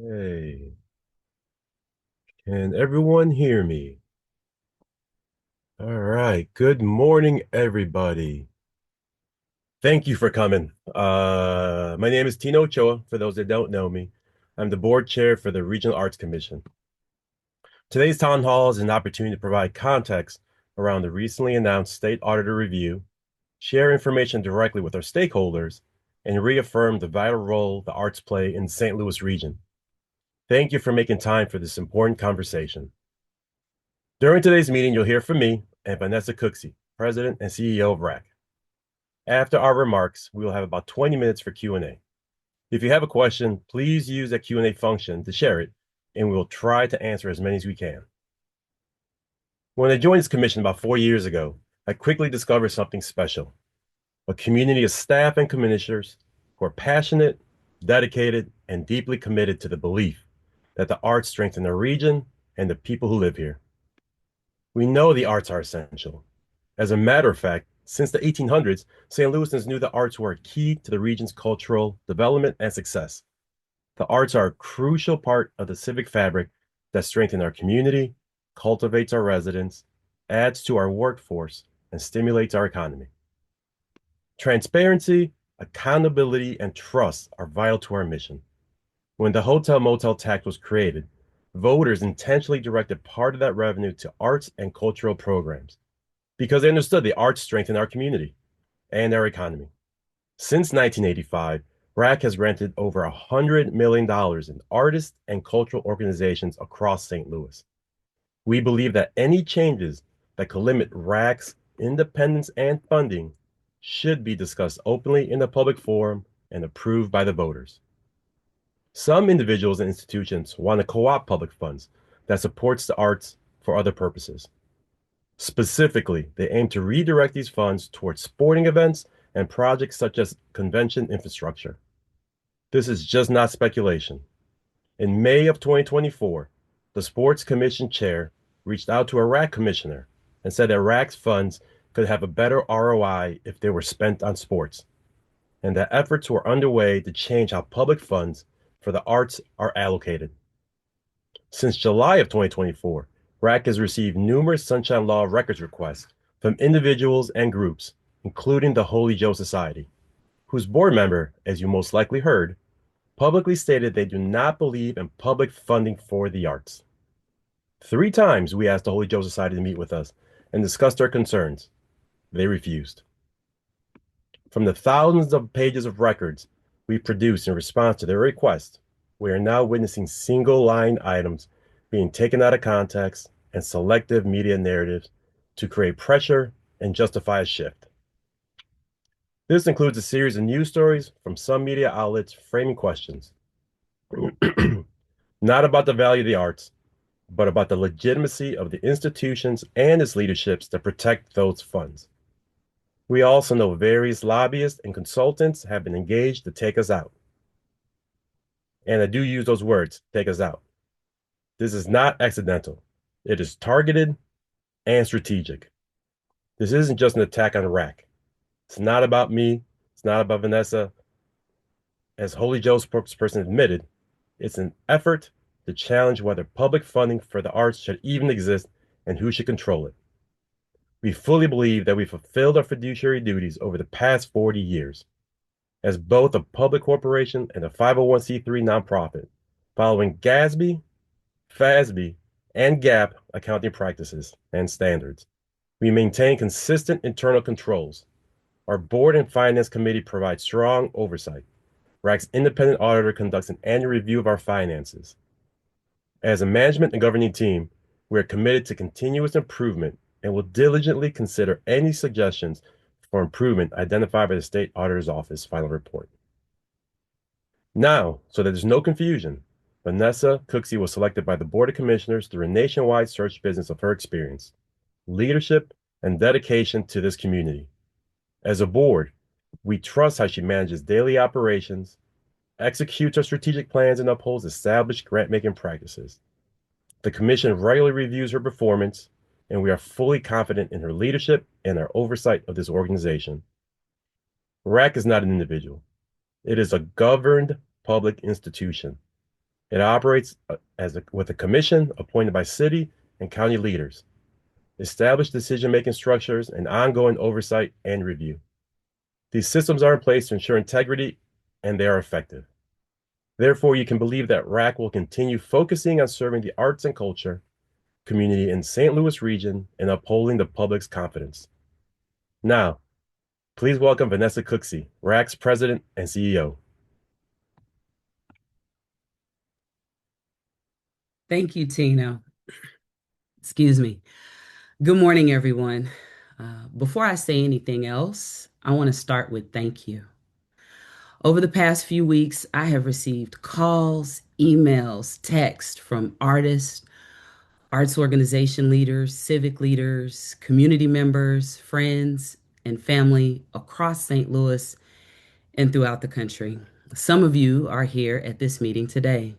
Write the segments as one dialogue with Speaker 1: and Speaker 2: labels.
Speaker 1: Hey, can everyone hear me? All right. Good morning, everybody. Thank you for coming. My name is Tino Ochoa, for those that don't know me. I'm the board chair for the Regional Arts Commission. Today's town hall is an opportunity to provide context around the recently announced state auditor review, share information directly with our stakeholders, and reaffirm the vital role the arts play in the St. Louis region. Thank you for making time for this important conversation. During today's meeting, you'll hear from me and Vanessa Cooksey, President and CEO of RAC. After our remarks, we will have about 20 minutes for Q&A. If you have a question, please use that Q&A function to share it, and we will try to answer as many as we can. When I joined this commission about 4 years ago, I quickly discovered something special: a community of staff and commissioners who are passionate, dedicated, and deeply committed to the belief that the arts strengthen the region and the people who live here. We know the arts are essential. As a matter of fact, since the 1800s, St. Louisans knew the arts were a key to the region's cultural development and success. The arts are a crucial part of the civic fabric that strengthens our community, cultivates our residents, adds to our workforce, and stimulates our economy. Transparency, accountability, and trust are vital to our mission. When the hotel motel tax was created, voters intentionally directed part of that revenue to arts and cultural programs because they understood the arts strengthen our community and our economy. Since 1985, RAC has granted over $100 million in artists and cultural organizations across St. Louis. We believe that any changes that could limit RAC's independence and funding should be discussed openly in the public forum and approved by the voters. Some individuals and institutions want to co-opt public funds that supports the arts for other purposes. Specifically, they aim to redirect these funds towards sporting events and projects such as convention infrastructure. This is just not speculation. In May of 2024, the Sports Commission chair reached out to a RAC commissioner and said that RAC's funds could have a better ROI if they were spent on sports, and that efforts were underway to change how public funds for the arts are allocated. Since July of 2024, RAC has received numerous Sunshine Law records requests from individuals and groups, including the Holy Joe Society, whose board member, as you most likely heard, publicly stated they do not believe in public funding for the arts. 3 times we asked the Holy Joe Society to meet with us and discuss their concerns. They refused. From the thousands of pages of records we produced in response to their request, we are now witnessing single-line items being taken out of context and selective media narratives to create pressure and justify a shift. This includes a series of news stories from some media outlets framing questions not about the value of the arts, but about the legitimacy of the institutions and its leaderships that protect those funds. We also know various lobbyists and consultants have been engaged to take us out. And I do use those words, take us out. This is not accidental. It is targeted and strategic. This isn't just an attack on RAC. It's not about me. It's not about Vanessa. As Holy Joe's spokesperson admitted, it's an effort to challenge whether public funding for the arts should even exist and who should control it. We fully believe that we fulfilled our fiduciary duties over the past 40 years as both a public corporation and a 501c3 nonprofit, following GASB, FASB, and GAAP accounting practices and standards. We maintain consistent internal controls. Our board and finance committee provide strong oversight. RAC's independent auditor conducts an annual review of our finances. As a management and governing team, we are committed to continuous improvement and will diligently consider any suggestions for improvement identified by the State Auditor's Office final report. Now, so that there's no confusion, Vanessa Cooksey was selected by the Board of Commissioners through a nationwide search business of her experience, leadership, and dedication to this community. As a board, we trust how she manages daily operations, executes our strategic plans, and upholds established grant-making practices. The commission regularly reviews her performance, and we are fully confident in her leadership and our oversight of this organization. RAC is not an individual. It is a governed public institution. It operates with a commission appointed by city and county leaders, established decision-making structures, and ongoing oversight and review. These systems are in place to ensure integrity, and they are effective. Therefore, you can believe that RAC will continue focusing on serving the arts and culture community in St. Louis region and upholding the public's confidence. Now, please welcome Vanessa Cooksey, RAC's president and CEO.
Speaker 2: Thank you, Tina. Excuse me. Good morning, everyone. Before I say anything else, I want to start with thank you. Over the past few weeks, I have received calls, emails, texts from artists, arts organization leaders, civic leaders, community members, friends, and family across St. Louis and throughout the country. Some of you are here at this meeting today.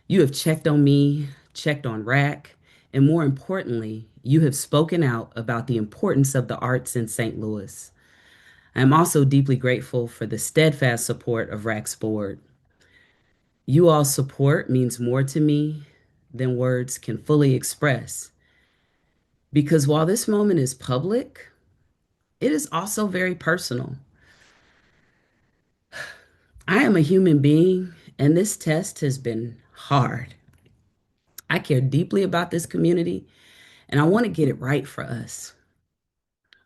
Speaker 2: You have checked on me, checked on RAC, and more importantly, you have spoken out about the importance of the arts in St. Louis. I am also deeply grateful for the steadfast support of RAC's board. You all's support means more to me than words can fully express. Because while this moment is public, it is also very personal. I am a human being, and this test has been hard. I care deeply about this community, and I want to get it right for us.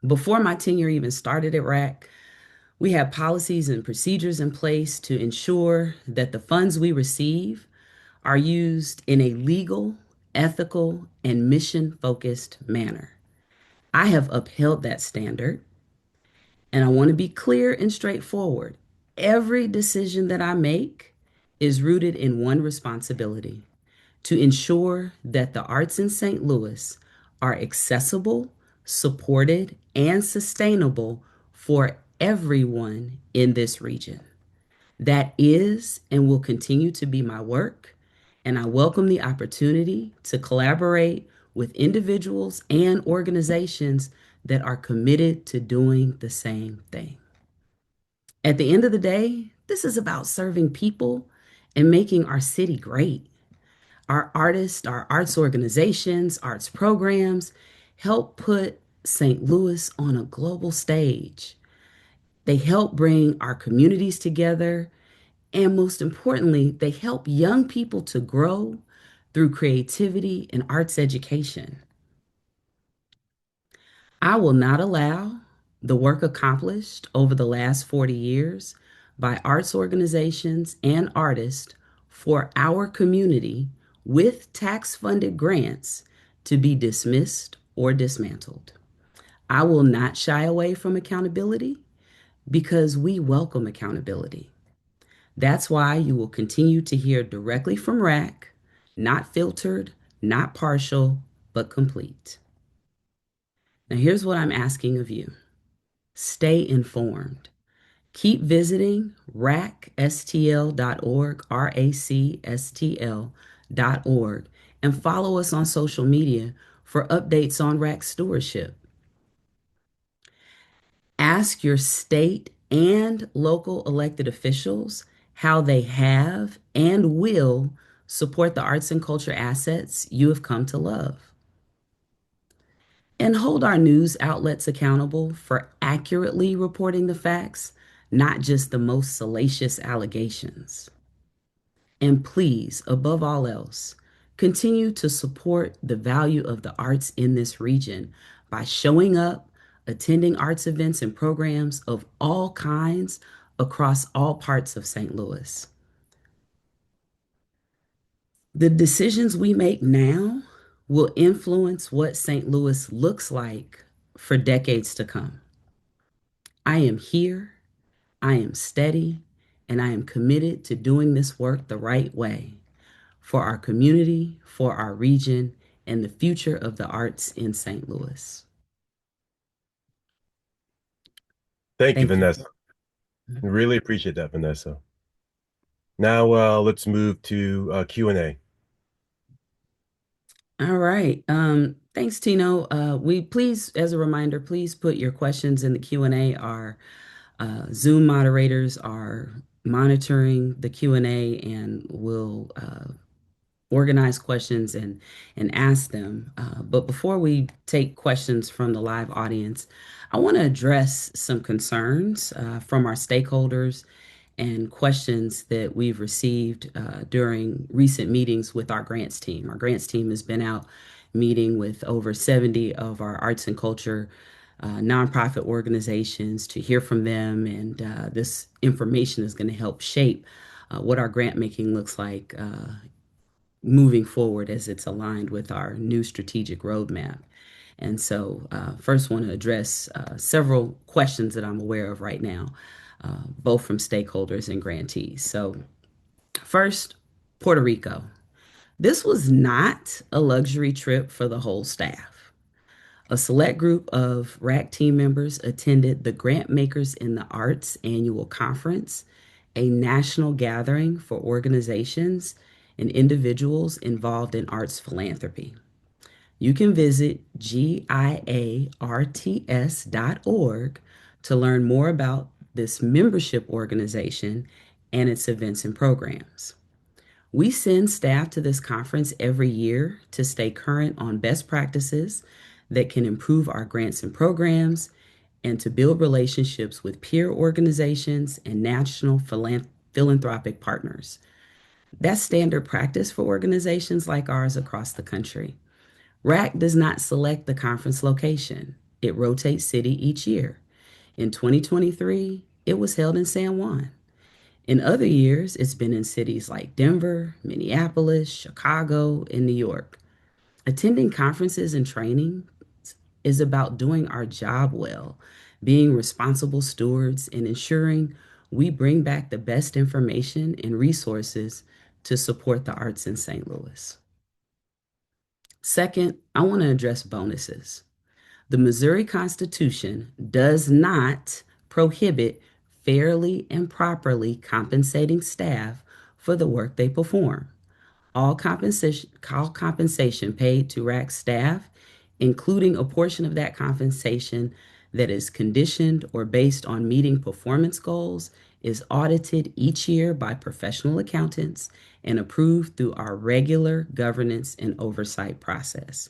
Speaker 2: Before my tenure even started at RAC, we have policies and procedures in place to ensure that the funds we receive are used in a legal, ethical, and mission focused manner. I have upheld that standard, and I want to be clear and straightforward. Every decision that I make is rooted in one responsibility: to ensure that the arts in St. Louis are accessible, supported, and sustainable for everyone in this region. That is and will continue to be my work, and I welcome the opportunity to collaborate with individuals and organizations that are committed to doing the same thing. At the end of the day, this is about serving people and making our city great. Our artists, our arts organizations, arts programs help put St. Louis on a global stage. They help bring our communities together. And most importantly, they help young people to grow through creativity and arts education. I will not allow the work accomplished over the last 40 years by arts organizations and artists for our community with tax funded grants to be dismissed or dismantled. I will not shy away from accountability because we welcome accountability. That's why you will continue to hear directly from RAC, not filtered, not partial, but complete. Now, here's what I'm asking of you: stay informed. Keep visiting racstl.org, racstl.org, and follow us on social media for updates on RAC stewardship. Ask your state and local elected officials how they have and will support the arts and culture assets you have come to love. And hold our news outlets accountable for accurately reporting the facts, not just the most salacious allegations. And please, above all else, continue to support the value of the arts in this region by showing up, attending arts events and programs of all kinds across all parts of St. Louis. The decisions we make now will influence what St. Louis looks like for decades to come. I am here, I am steady, and I am committed to doing this work the right way for our community, for our region, and the future of the arts in St. Louis.
Speaker 1: Thank you,
Speaker 2: Thank you.
Speaker 1: Vanessa. Really appreciate that, Vanessa. Now, let's move to Q&A.
Speaker 2: All right. Thanks, Tino. We please, as a reminder, please put your questions in the Q&A. Our Zoom moderators are monitoring the Q&A and will organize questions and ask them. But before we take questions from the live audience, I want to address some concerns from our stakeholders and questions that we've received during recent meetings with our grants team. Our grants team has been out meeting with over 70 of our arts and culture nonprofit organizations to hear from them, and this information is going to help shape what our grant making looks like moving forward as it's aligned with our new strategic roadmap. And so, first, want to address several questions that I'm aware of right now, both from stakeholders and grantees. So, first, Puerto Rico. This was not a luxury trip for the whole staff. A select group of RAC team members attended the Grant Makers in the Arts annual conference, a national gathering for organizations and individuals involved in arts philanthropy. You can visit giarts.org to learn more about this membership organization and its events and programs. We send staff to this conference every year to stay current on best practices that can improve our grants and programs and to build relationships with peer organizations and national philanthropic partners. That's standard practice for organizations like ours across the country. RAC does not select the conference location. It rotates city each year. In 2023, it was held in San Juan. In other years, it's been in cities like Denver, Minneapolis, Chicago, and New York. Attending conferences and training is about doing our job well, being responsible stewards, and ensuring we bring back the best information and resources to support the arts in St. Louis. Second, I want to address bonuses. The Missouri Constitution does not prohibit fairly and properly compensating staff for the work they perform. All compensation paid to RAC staff, including a portion of that compensation that is conditioned or based on meeting performance goals, is audited each year by professional accountants and approved through our regular governance and oversight process.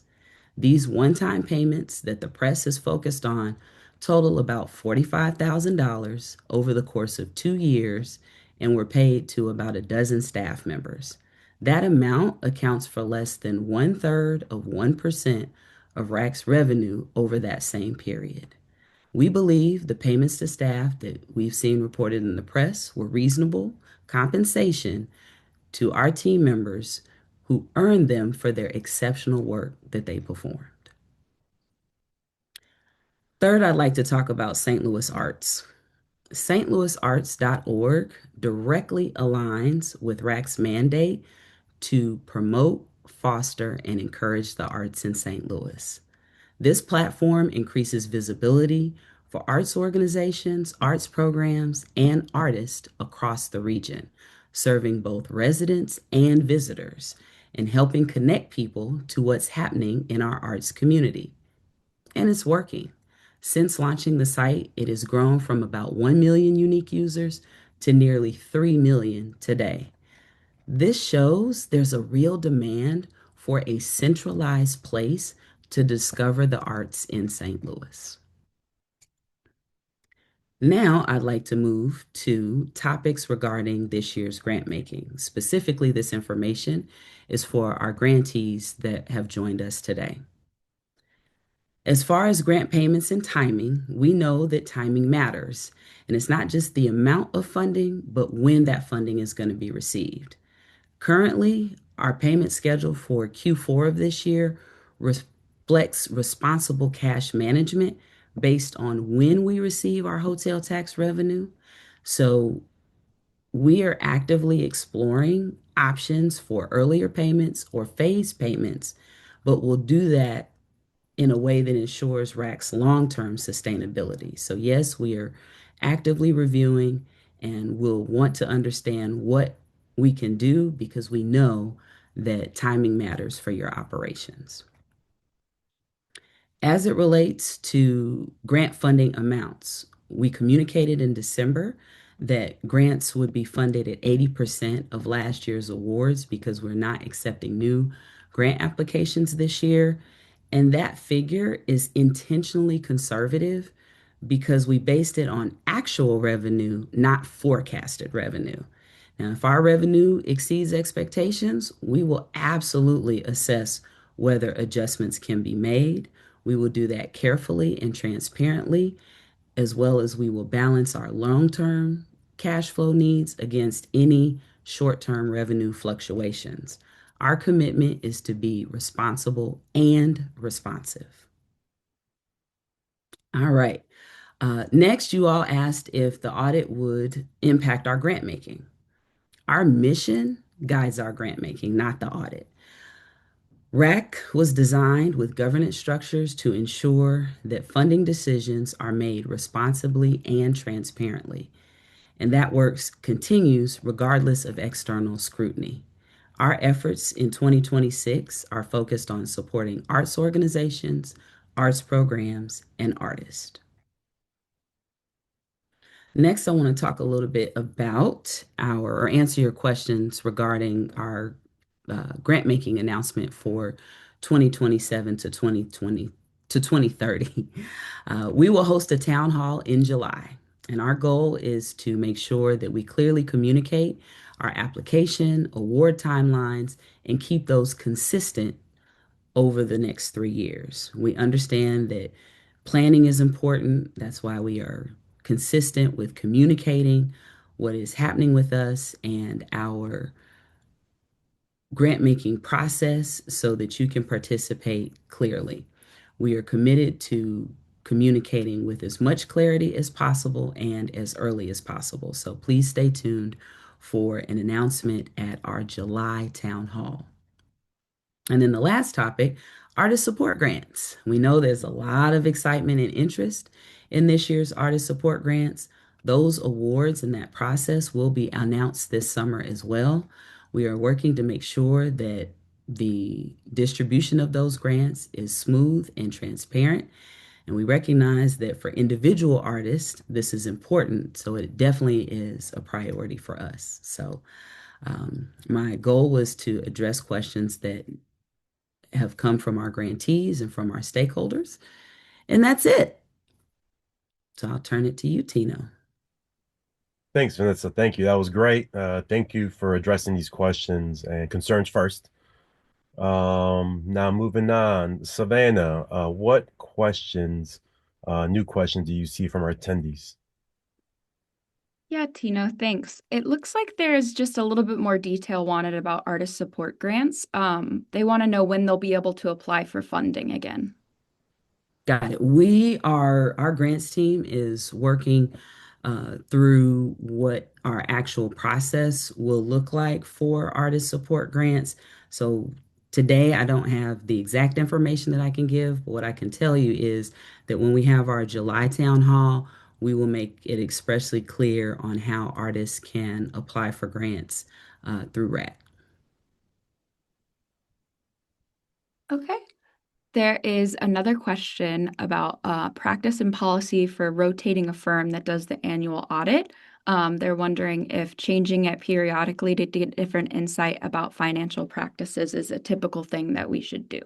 Speaker 2: These one-time payments that the press is focused on total about $45,000 over the course of 2 years and were paid to about a dozen staff members. That amount accounts for less than 1/3 of 1% of RAC's revenue over that same period. We believe the payments to staff that we've seen reported in the press were reasonable compensation to our team members who earned them for their exceptional work that they performed. Third, I'd like to talk about St. Louis Arts. stlouisarts.org directly aligns with RAC's mandate to promote, foster, and encourage the arts in St. Louis. This platform increases visibility for arts organizations, arts programs, and artists across the region, serving both residents and visitors and helping connect people to what's happening in our arts community. And it's working. Since launching the site, it has grown from about 1 million unique users to nearly 3 million today. This shows there's a real demand for a centralized place to discover the arts in St. Louis. Now, I'd like to move to topics regarding this year's grant making. Specifically, this information is for our grantees that have joined us today. As far as grant payments and timing, we know that timing matters, and it's not just the amount of funding, but when that funding is going to be received. Currently, our payment schedule for Q4 of this year reflects responsible cash management based on when we receive our hotel tax revenue. So we are actively exploring options for earlier payments or phased payments, but we'll do that in a way that ensures RAC's long-term sustainability. So yes, we are actively reviewing and we'll want to understand what we can do because we know that timing matters for your operations. As it relates to grant funding amounts, we communicated in December that grants would be funded at 80% of last year's awards because we're not accepting new grant applications this year. And that figure is intentionally conservative because we based it on actual revenue, not forecasted revenue. Now, if our revenue exceeds expectations, we will absolutely assess whether adjustments can be made. We will do that carefully and transparently, as well as we will balance our long-term cash flow needs against any short-term revenue fluctuations. Our commitment is to be responsible and responsive. All right. Next, you all asked if the audit would impact our grant making. Our mission guides our grant making, not the audit. RAC was designed with governance structures to ensure that funding decisions are made responsibly and transparently, and that work continues regardless of external scrutiny. Our efforts in 2026 are focused on supporting arts organizations, arts programs, and artists. Next, I want to talk a little bit about or answer your questions regarding our grant making announcement for 2027 to 2020 to 2030. We will host a town hall in July, and our goal is to make sure that we clearly communicate our application, award timelines, and keep those consistent over the next 3 years. We understand that planning is important. That's why we are consistent with communicating what is happening with us and our grant making process so that you can participate clearly. We are committed to communicating with as much clarity as possible and as early as possible. So please stay tuned for an announcement at our July town hall. And then the last topic, artist support grants. We know there's a lot of excitement and interest in this year's artist support grants. Those awards and that process will be announced this summer as well. We are working to make sure that the distribution of those grants is smooth and transparent. And we recognize that for individual artists, this is important. So it definitely is a priority for us. So my goal was to address questions that have come from our grantees and from our stakeholders. And that's it. So I'll turn it to you, Tino.
Speaker 1: Thanks, Vanessa. Thank you. That was great. Thank you for addressing these questions and concerns first. Now moving on, Savannah, what questions, new questions do you see from our attendees?
Speaker 3: Yeah, Tina, thanks. It looks like there's just a little bit more detail wanted about artist support grants. They want to know when they'll be able to apply for funding again.
Speaker 2: Got it. Our grants team is working through what our actual process will look like for artist support grants. So today, I don't have the exact information that I can give, but what I can tell you is that when we have our July town hall, we will make it expressly clear on how artists can apply for grants through RAC.
Speaker 3: Okay. There is another question about practice and policy for rotating a firm that does the annual audit. They're wondering if changing it periodically to get different insight about financial practices is a typical thing that we should do.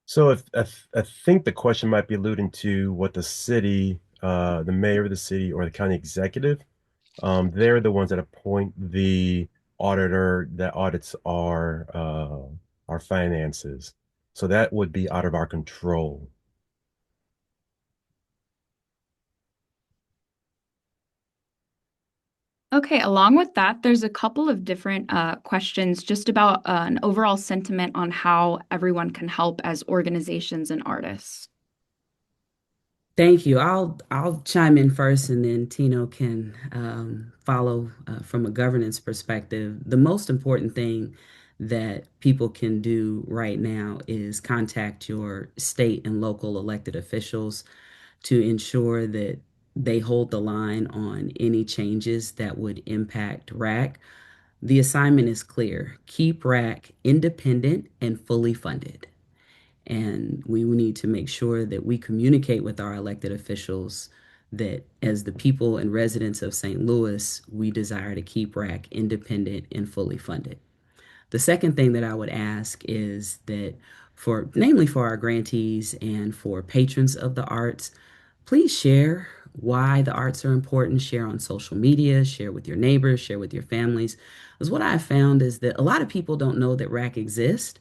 Speaker 1: So I think the question might be alluding to what the city, the mayor of the city or the county executive, they're the ones that appoint the auditor that audits our finances. So that would be out of our control.
Speaker 3: Okay, along with that, there's a couple of different questions just about an overall sentiment on how everyone can help as organizations and artists.
Speaker 2: Thank you. I'll chime in first, and then Tino can follow from a governance perspective. The most important thing that people can do right now is contact your state and local elected officials to ensure that they hold the line on any changes that would impact RAC. The assignment is clear. Keep RAC independent and fully funded. And we need to make sure that we communicate with our elected officials that as the people and residents of St. Louis, we desire to keep RAC independent and fully funded. The second thing that I would ask is that namely for our grantees and for patrons of the arts, please share why the arts are important. Share on social media, share with your neighbors, share with your families. Because what I've found is that a lot of people don't know that RAC exists.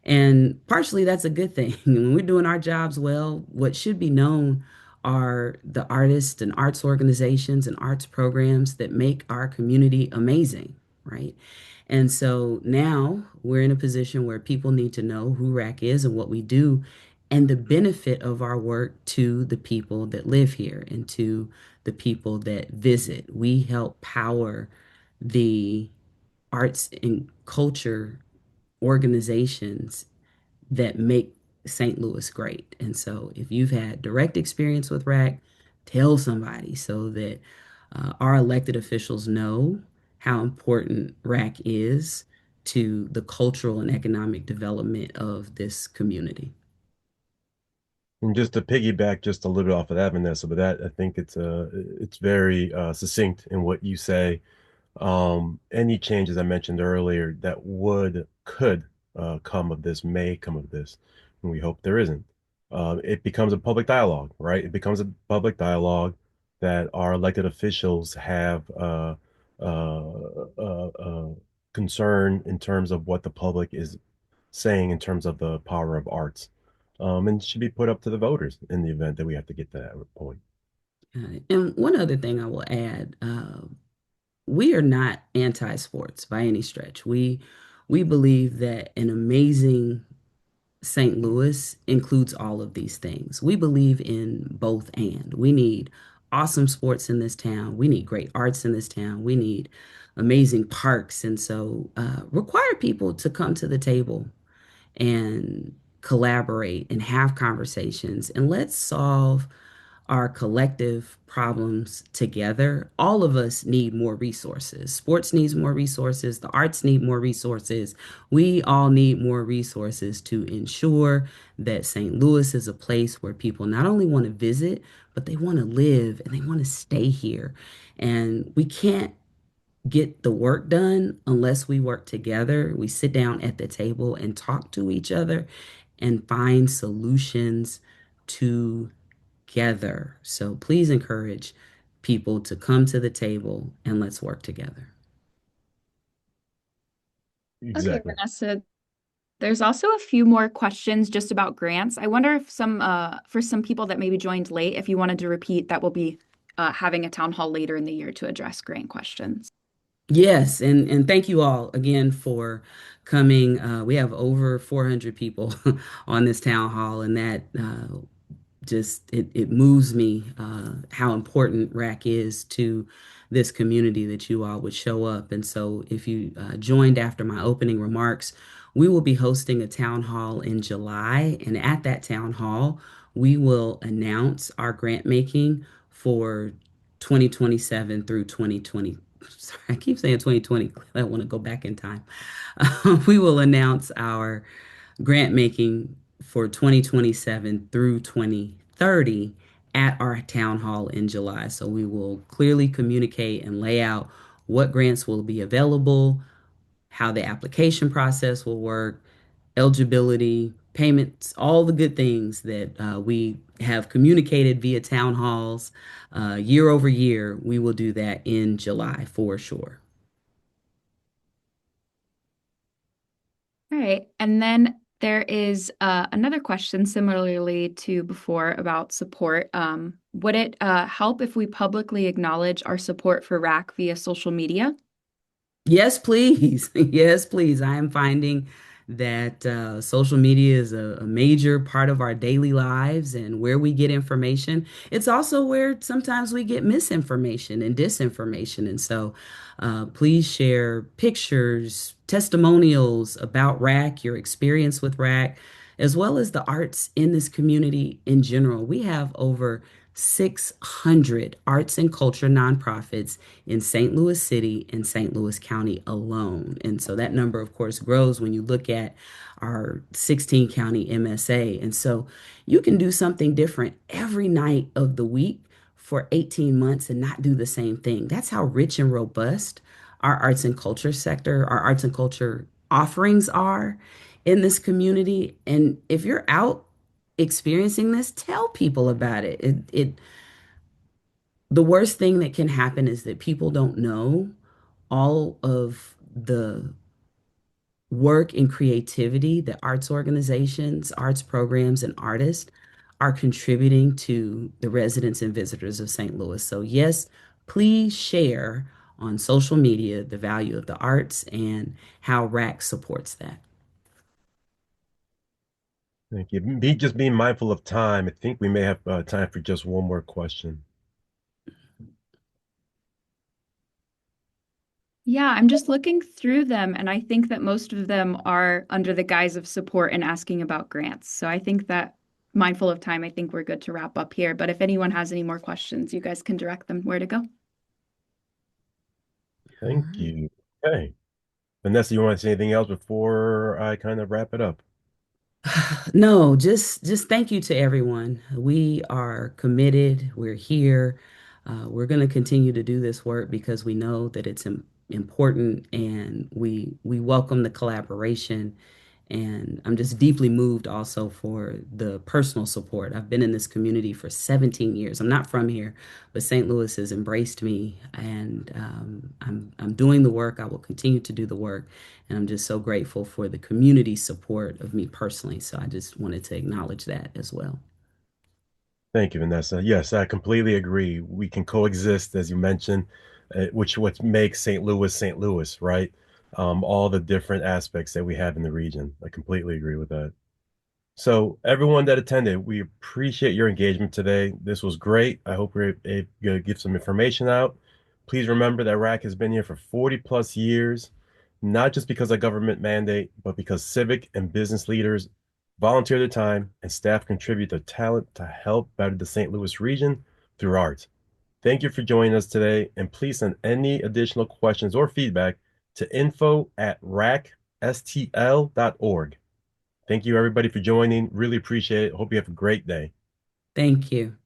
Speaker 2: And partially that's a good thing. When we're doing our jobs well, what should be known are the artists and arts organizations and arts programs that make our community amazing, right? And so now we're in a position where people need to know who RAC is and what we do and the benefit of our work to the people that live here and to the people that visit. We help power the arts and culture organizations that make St. Louis great. And so if you've had direct experience with RAC, tell somebody so that our elected officials know how important RAC is to the cultural and economic development of this community.
Speaker 1: And just to piggyback just a little bit off of that, Vanessa, but that I think it's very succinct in what you say. Any changes I mentioned earlier that could come of this may come of this, and we hope there isn't. It becomes a public dialogue, right? It becomes a public dialogue that our elected officials have concern in terms of what the public is saying in terms of the power of arts, and should be put up to the voters in the event that we have to get to that point.
Speaker 2: And one other thing I will add, we are not anti-sports by any stretch. We believe that an amazing St. Louis includes all of these things. We believe in both and. We need awesome sports in this town. We need great arts in this town. We need amazing parks. And so require people to come to the table and collaborate and have conversations and let's solve our collective problems together. All of us need more resources. Sports needs more resources. The arts need more resources. We all need more resources to ensure that St. Louis is a place where people not only want to visit, but they want to live and they want to stay here. And we can't get the work done unless we work together. We sit down at the table and talk to each other and find solutions together. So please encourage people to come to the table and let's work together.
Speaker 3: Okay,
Speaker 1: Exactly.
Speaker 3: Vanessa, there's also a few more questions just about grants. I wonder if for some people that maybe joined late, if you wanted to repeat, that will be having a town hall later in the year to address grant questions.
Speaker 2: Yes, and thank you all again for coming. We have over 400 people on this town hall, and that just it moves me how important RAC is to this community that you all would show up. And so if you joined after my opening remarks, we will be hosting a town hall in July. And at that town hall, we will announce our grant making for 2027 through 2020. Sorry, I keep saying 2020. I want to go back in time. We will announce our grant making for 2027 through 2030 at our town hall in July. So we will clearly communicate and lay out what grants will be available, how the application process will work, eligibility, payments, all the good things that we have communicated via town halls year over year. We will do that in July for sure.
Speaker 3: All right. And then there is another question similarly to before about support. Would it help if we publicly acknowledge our support for RAC via social media?
Speaker 2: Yes, please. Yes, please. I am finding that social media is a major part of our daily lives and where we get information. It's also where sometimes we get misinformation and disinformation. And so please share pictures, testimonials about RAC, your experience with RAC, as well as the arts in this community in general. We have over 600 arts and culture nonprofits in St. Louis City and St. Louis County alone. And so that number, of course, grows when you look at our 16 county MSA. And so you can do something different every night of the week for 18 months and not do the same thing. That's how rich and robust our arts and culture sector, our arts and culture offerings are in this community. And if you're out experiencing this, tell people about it. The worst thing that can happen is that people don't know all of the work and creativity that arts organizations, arts programs, and artists are contributing to the residents and visitors of St. Louis. So, yes, please share on social media the value of the arts and how RAC supports that.
Speaker 1: Thank you. Just being mindful of time. I think we may have time for just one more question.
Speaker 3: Yeah, I'm just looking through them, and I think that most of them are under the guise of support and asking about grants. So I think that, mindful of time, I think we're good to wrap up here. But if anyone has any more questions, you guys can direct them where to go.
Speaker 2: All
Speaker 1: Thank
Speaker 2: right.
Speaker 1: you. Okay. Vanessa, you want to say anything else before I kind of wrap it up?
Speaker 2: No, just thank you to everyone. We are committed. We're here. We're going to continue to do this work because we know that it's important, and we welcome the collaboration. And I'm just deeply moved also for the personal support. I've been in this community for 17 years. I'm not from here, but St. Louis has embraced me, and I'm doing the work. I will continue to do the work, and I'm just so grateful for the community support of me personally. So I just wanted to acknowledge that as well.
Speaker 1: Thank you, Vanessa. Yes, I completely agree. We can coexist, as you mentioned, which what makes St. Louis, right? All the different aspects that we have in the region. I completely agree with that. So, everyone that attended, we appreciate your engagement today. This was great. I hope we're able to give some information out. Please remember that RAC has been here for 40 plus years, not just because of government mandate, but because civic and business leaders volunteer their time and staff contribute their talent to help better the St. Louis region through art. Thank you for joining us today, and please send any additional questions or feedback to info@racstl.org. Thank you, everybody, for joining. Really appreciate it. Hope you have a great day.
Speaker 2: Thank you.